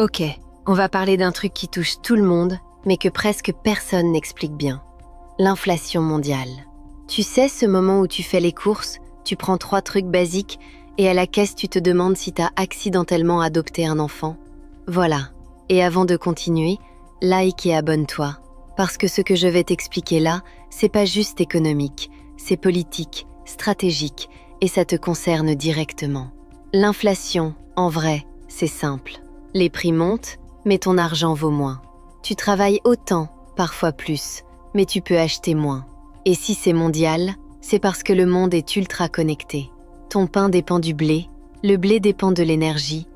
Ok, on va parler d'un truc qui touche tout le monde, mais que presque personne n'explique bien. L'inflation mondiale. Tu sais, ce moment où tu fais les courses, tu prends 3 trucs basiques et à la caisse tu te demandes si t'as accidentellement adopté un enfant. Voilà. Et avant de continuer, like et abonne-toi. Parce que ce que je vais t'expliquer là, c'est pas juste économique, c'est politique, stratégique, et ça te concerne directement. L'inflation, en vrai, c'est simple. Les prix montent, mais ton argent vaut moins. Tu travailles autant, parfois plus, mais tu peux acheter moins. Et si c'est mondial, c'est parce que le monde est ultra connecté. Ton pain dépend du blé, le blé dépend de l'énergie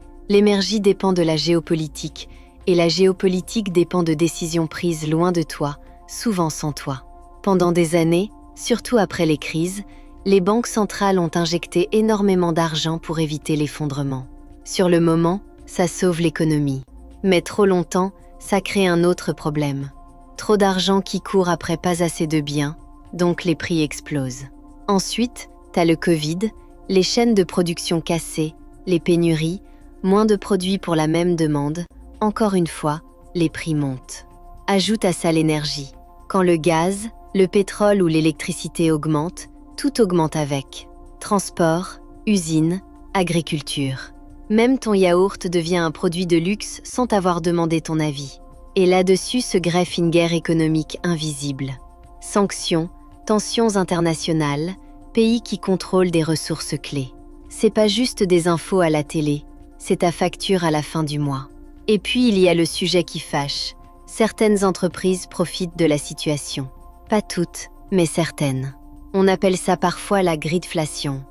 dépend de la géopolitique, et la géopolitique dépend de décisions prises loin de toi, souvent sans toi. Pendant des années, surtout après les crises, les banques centrales ont injecté énormément d'argent pour éviter l'effondrement. Sur le moment, ça sauve l'économie. Mais trop longtemps, ça crée un autre problème. Trop d'argent qui court après pas assez de biens, donc les prix explosent. Ensuite, t'as le Covid, les chaînes de production cassées, les pénuries, moins de produits pour la même demande, encore une fois, les prix montent. Ajoute à ça l'énergie. Quand le gaz, le pétrole ou l'électricité augmentent, tout augmente avec. Transport, usines, agriculture. Même ton yaourt devient un produit de luxe sans t'avoir demandé ton avis. Et là-dessus se greffe une guerre économique invisible. Sanctions, tensions internationales, pays qui contrôlent des ressources clés. C'est pas juste des infos à la télé, c'est ta facture à la fin du mois. Et puis il y a le sujet qui fâche. Certaines entreprises profitent de la situation. Pas toutes, mais certaines. On appelle ça parfois la gridflation.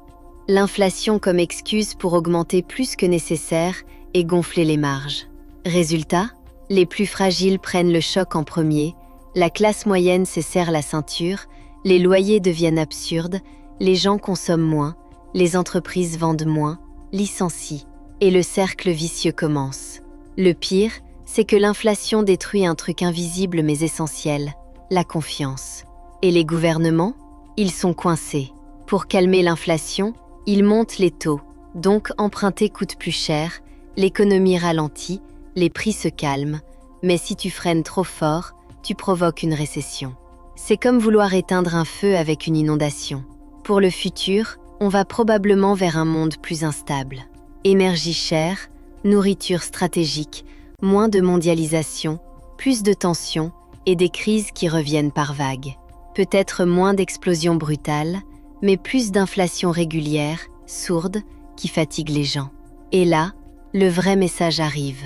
L'inflation comme excuse pour augmenter plus que nécessaire et gonfler les marges. Résultat, les plus fragiles prennent le choc en premier, la classe moyenne se serre la ceinture, les loyers deviennent absurdes, les gens consomment moins, les entreprises vendent moins, licencient, et le cercle vicieux commence. Le pire, c'est que l'inflation détruit un truc invisible mais essentiel, la confiance. Et les gouvernements? Ils sont coincés. Pour calmer l'inflation, ils montent les taux, donc emprunter coûte plus cher, l'économie ralentit, les prix se calment, mais si tu freines trop fort, tu provoques une récession. C'est comme vouloir éteindre un feu avec une inondation. Pour le futur, on va probablement vers un monde plus instable. Énergie chère, nourriture stratégique, moins de mondialisation, plus de tensions et des crises qui reviennent par vagues. Peut-être moins d'explosions brutales, mais plus d'inflation régulière, sourde, qui fatigue les gens. Et là, le vrai message arrive.